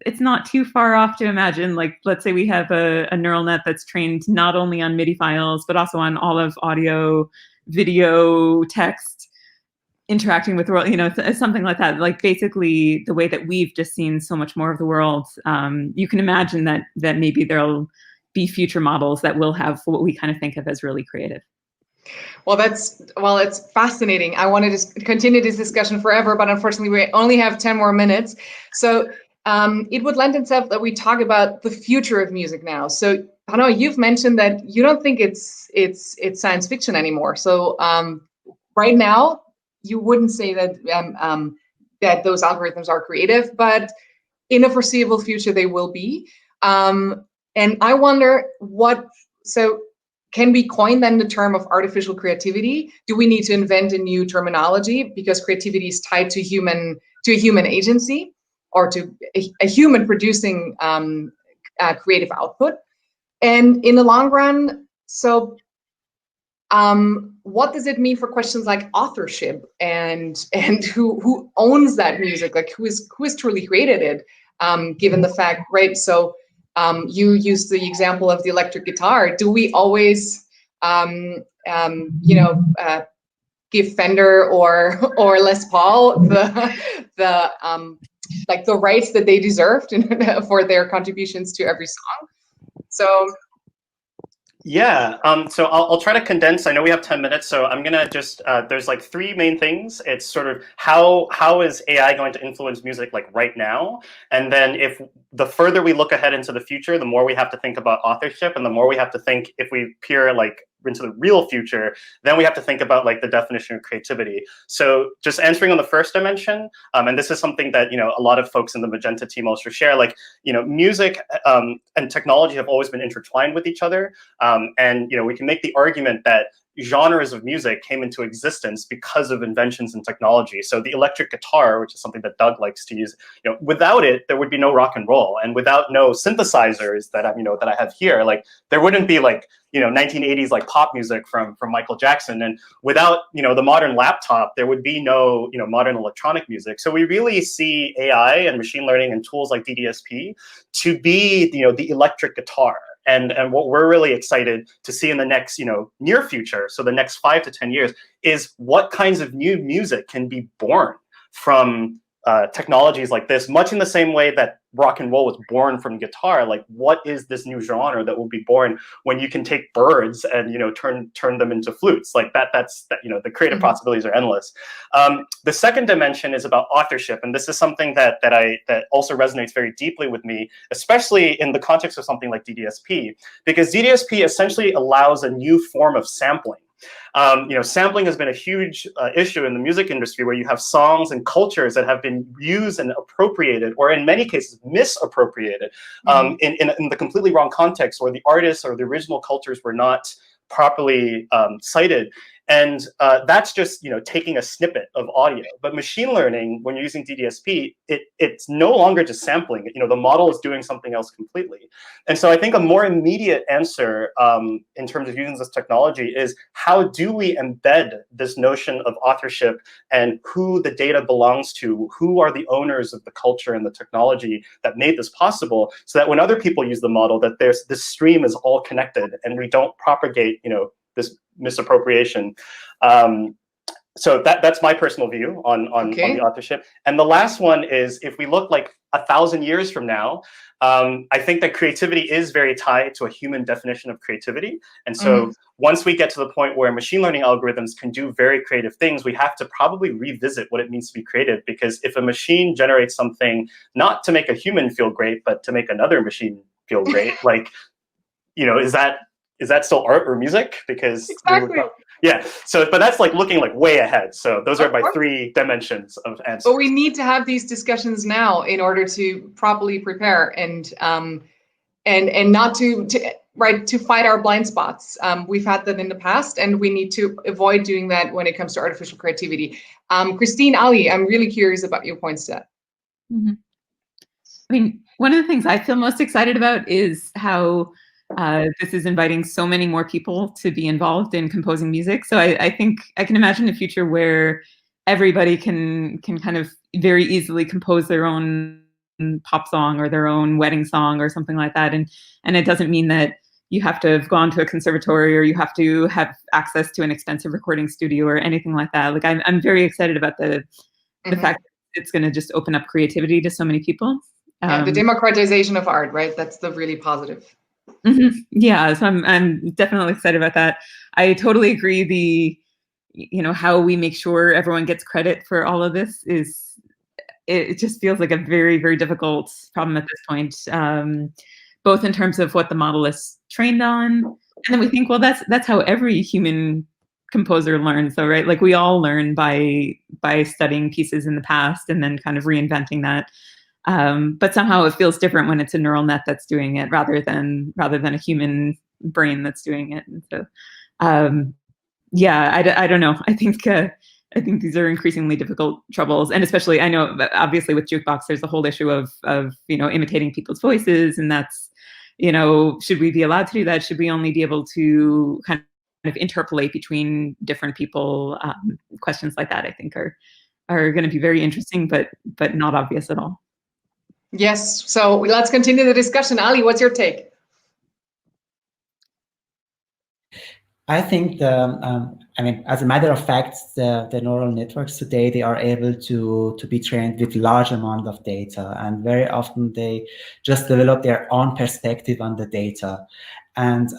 it's not too far off to imagine, like, let's say we have a neural net that's trained not only on MIDI files, but also on all of audio, video, text, interacting with the world, something like that. Like basically the way that we've just seen so much more of the world, you can imagine that maybe there'll be future models that will have what we kind of think of as really creative. Well, it's fascinating. I wanted to continue this discussion forever, but unfortunately we only have 10 more minutes. So it would lend itself that we talk about the future of music now. So I know you've mentioned that you don't think it's science fiction anymore. So right now you wouldn't say that that those algorithms are creative, but in a foreseeable future they will be. And I wonder can we coin then the term of artificial creativity? Do we need to invent a new terminology because creativity is tied to a human agency or to a human producing creative output? And in the long run, so what does it mean for questions like authorship and who owns that music? Like who has truly created it? Given the fact, right? So you used the example of the electric guitar. Do we always, give Fender or Les Paul the rights that they deserved for their contributions to every song? So. Yeah, so I'll try to condense. I know we have 10 minutes, so I'm gonna just, there's like three main things. It's sort of how is AI going to influence music like right now? And then if the further we look ahead into the future, the more we have to think about authorship and the more we have to think if we peer like into the real future, then we have to think about like the definition of creativity. So just answering on the first dimension, and this is something that, you know, a lot of folks in the Magenta team also share, like, you know, music and technology have always been intertwined with each other. And, you know, we can make the argument that genres of music came into existence because of inventions in technology. So the electric guitar, which is something that Doug likes to use, you know, without it, there would be no rock and roll. And without no synthesizers that I have here, like there wouldn't be like, you know, 1980s like pop music from Michael Jackson. And without, you know, the modern laptop, there would be no, you know, modern electronic music. So we really see AI and machine learning and tools like DDSP to be, you know, the electric guitar. And what we're really excited to see in the next, you know, near future, so the next 5 to 10 years, is what kinds of new music can be born from technologies like this, much in the same way that rock and roll was born from guitar. Like, what is this new genre that will be born when you can take birds and, you know, turn them into flutes? Like that's you know, the creative possibilities are endless. The second dimension is about authorship, and this is something that also resonates very deeply with me, especially in the context of something like DDSP, because DDSP essentially allows a new form of sampling. You know, sampling has been a huge issue in the music industry, where you have songs and cultures that have been used and appropriated, or in many cases misappropriated, in the completely wrong context, or the artists or the original cultures were not properly cited. And that's just, you know, taking a snippet of audio. But machine learning, when you're using DDSP, it's no longer just sampling. You know, the model is doing something else completely. And so I think a more immediate answer in terms of using this technology is, how do we embed this notion of authorship and who the data belongs to, who are the owners of the culture and the technology that made this possible, so that when other people use the model, that this stream is all connected and we don't propagate, you know, this misappropriation. So that's my personal view on the authorship. And the last one is, if we look like 1,000 years from now, I think that creativity is very tied to a human definition of creativity. And so once we get to the point where machine learning algorithms can do very creative things, we have to probably revisit what it means to be creative. Because if a machine generates something not to make a human feel great, but to make another machine feel great, like, you know, is that still art or music? Because yeah, so, but that's like looking like way ahead. So those are my 3 dimensions of answers. But we need to have these discussions now in order to properly prepare and not to fight our blind spots. We've had that in the past, and we need to avoid doing that when it comes to artificial creativity. Christine, Ali, I'm really curious about your points to that. I mean, one of the things I feel most excited about is how this is inviting so many more people to be involved in composing music. So I think I can imagine a future where everybody can kind of very easily compose their own pop song or their own wedding song or something like that. And it doesn't mean that you have to have gone to a conservatory or you have to have access to an expensive recording studio or anything like that. Like I'm very excited about the fact that it's going to just open up creativity to so many people. Yeah, the democratization of art, right? That's the really positive. Yeah, so I'm definitely excited about that. I totally agree. You know, how we make sure everyone gets credit for all of this it just feels like a very, very difficult problem at this point, both in terms of what the model is trained on, and then we think, well, that's how every human composer learns, though, right? Like we all learn by studying pieces in the past and then kind of reinventing that. But somehow it feels different when it's a neural net that's doing it rather than a human brain that's doing it. And so, yeah, I don't know. I think these are increasingly difficult troubles, and especially I know obviously with Jukebox, there's a whole issue of you know, imitating people's voices, and that's, you know, should we be allowed to do that? Should we only be able to kind of interpolate between different people? Questions like that I think are going to be very interesting, but not obvious at all. Yes, so let's continue the discussion. Ali, what's your take? I think I mean, as a matter of fact, the neural networks today, they are able to be trained with large amount of data, and very often they just develop their own perspective on the data. And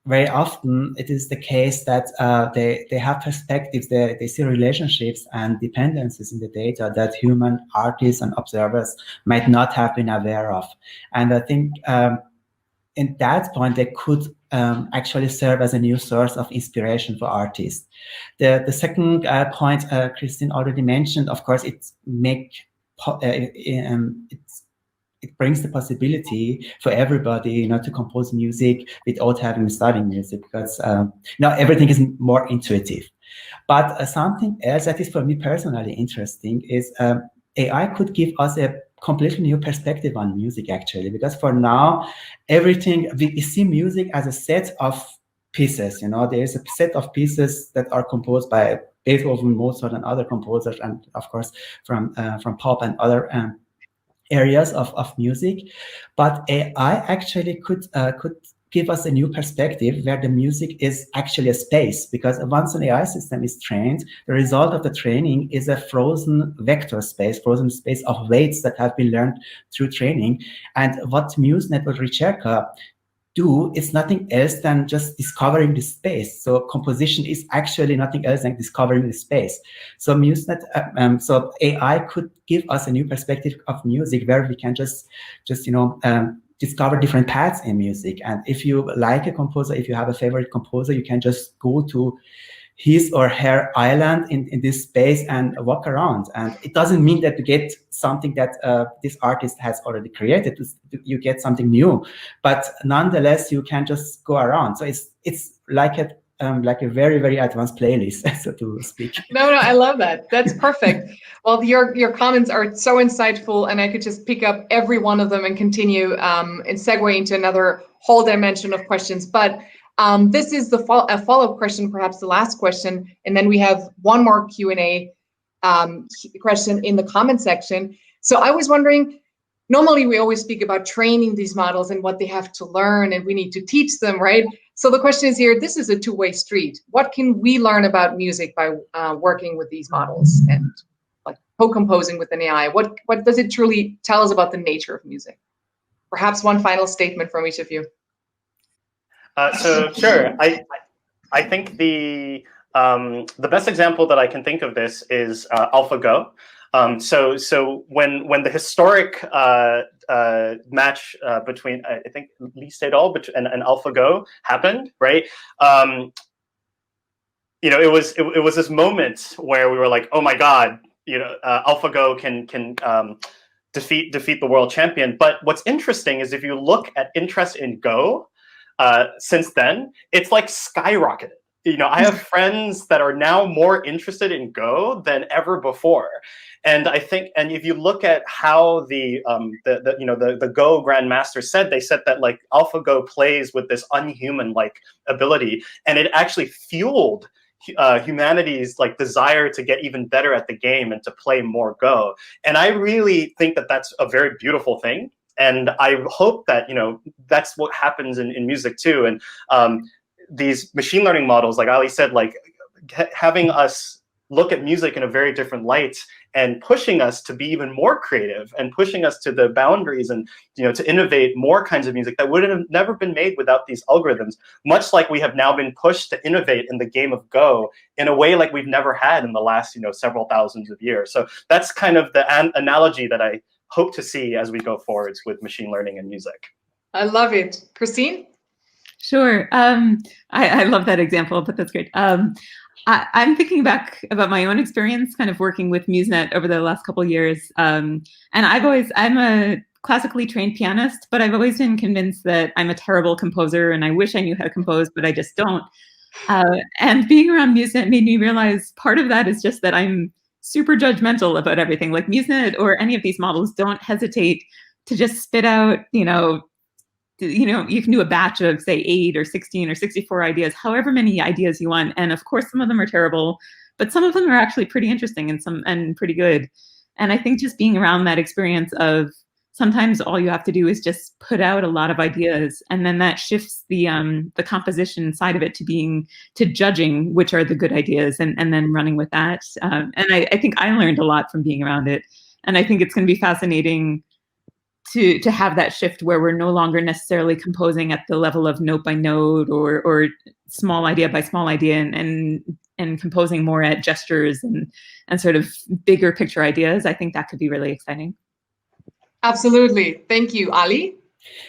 very often it is the case that they have perspectives, they see relationships and dependencies in the data that human artists and observers might not have been aware of. And I think in that point, they could actually serve as a new source of inspiration for artists. The second point Christine already mentioned, of course, it brings the possibility for everybody, to compose music without having studied music, because now everything is more intuitive. But something else that is for me personally interesting is AI could give us a completely new perspective on music, actually, because for now, everything, we see music as a set of pieces. There is a set of pieces that are composed by Beethoven, Mozart, and other composers, and of course from pop and other areas of music. But AI actually could give us a new perspective where the music is actually a space, because once an AI system is trained, the result of the training is a frozen vector space, frozen space of weights that have been learned through training. And what Muznet or Ricerca do is nothing else than just discovering the space. So composition is actually nothing else than discovering the space. So Muznet, so AI could give us a new perspective of music where we can just discover different paths in music. And if you like a composer, if you have a favorite composer, you can just go to his or her island in this space and walk around. And it doesn't mean that you get something that this artist has already created. You get something new, but nonetheless, you can just go around. So it's like a very, very advanced playlist, so to speak. No, I love that. That's perfect. Well, your comments are so insightful, and I could just pick up every one of them and continue and segue into another whole dimension of questions. But this is a follow-up question, perhaps the last question, and then we have one more Q&A question in the comment section. So I was wondering, normally we always speak about training these models and what they have to learn, and we need to teach them, right? So the question is here, this is a two-way street. What can we learn about music by working with these models and like co-composing with an AI? What does it truly tell us about the nature of music? Perhaps one final statement from each of you. So sure, I think the best example that I can think of this is AlphaGo. So when the historic match between I think Lee Sedol and AlphaGo happened, right? It was this moment where we were like, oh my God, AlphaGo can defeat the world champion. But what's interesting is if you look at interest in Go since then, it's like skyrocketed. I have friends that are now more interested in Go than ever before. And I think, and if you look at how the Go grandmaster said, they said that like AlphaGo plays with this unhuman-like ability, and it actually fueled humanity's like desire to get even better at the game and to play more Go. And I really think that that's a very beautiful thing. And I hope that, that's what happens in music too. And these machine learning models, like Ali said, like having us look at music in a very different light and pushing us to be even more creative and pushing us to the boundaries and, to innovate more kinds of music that would have never been made without these algorithms, much like we have now been pushed to innovate in the game of Go in a way like we've never had in the last, several thousands of years. So that's kind of the analogy that I hope to see as we go forwards with machine learning and music. I love it. Christine? Sure. I love that example, but that's great. I'm thinking back about my own experience kind of working with Muznet over the last couple of years. And I'm a classically trained pianist, but I've always been convinced that I'm a terrible composer and I wish I knew how to compose, but I just don't. And being around Muznet made me realize part of that is just that I'm super judgmental about everything. Like Muznet or any of these models don't hesitate to just spit out, you can do a batch of say 8 or 16 or 64 ideas, however many ideas you want. And of course, some of them are terrible, but some of them are actually pretty interesting and pretty good. And I think just being around that experience of sometimes all you have to do is just put out a lot of ideas, and then that shifts the composition side of it to judging which are the good ideas and then running with that. And I think I learned a lot from being around it. And I think it's going to be fascinating to have that shift where we're no longer necessarily composing at the level of note by note or small idea by small idea and composing more at gestures and sort of bigger picture ideas. I think that could be really exciting. Absolutely. Thank you. Ali?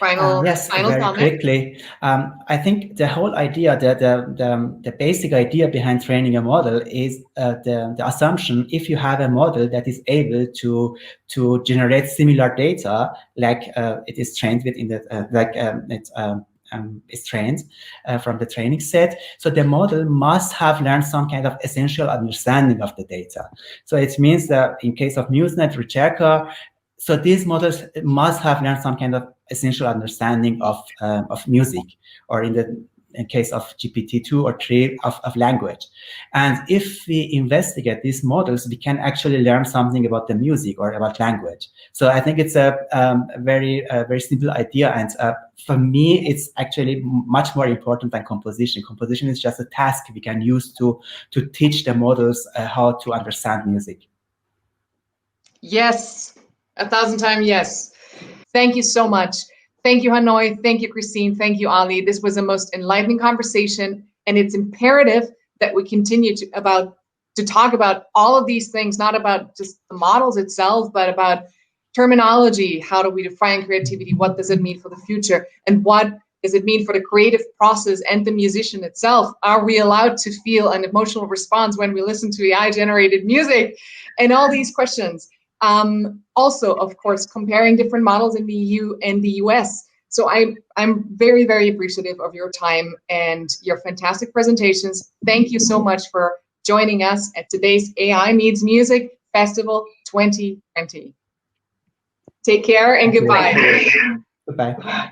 Yes, final very comment. quickly. I think the whole idea, the basic idea behind training a model is the assumption if you have a model that is able to generate similar data, like it is trained with in the is trained from the training set. So the model must have learned some kind of essential understanding of the data. So it means that in case of Muznet, Hendrikal, so these models must have learned some kind of essential understanding of music, or in the case of GPT-2 or 3 of language. And if we investigate these models, we can actually learn something about the music or about language. So I think it's a very simple idea. And for me, it's actually much more important than composition. Composition is just a task we can use to teach the models how to understand music. Yes, 1,000 times yes. Thank you so much. Thank you, Hanoi. Thank you, Christine. Thank you, Ali. This was a most enlightening conversation, and it's imperative that we continue to talk about all of these things, not about just the models itself, but about terminology. How do we define creativity? What does it mean for the future? And what does it mean for the creative process and the musician itself? Are we allowed to feel an emotional response when we listen to AI-generated music? And all these questions. Also, of course, comparing different models in the EU and the US. So I'm very, very appreciative of your time and your fantastic presentations. Thank you so much for joining us at today's AI Meets Music Festival 2020. Take care and goodbye. Goodbye.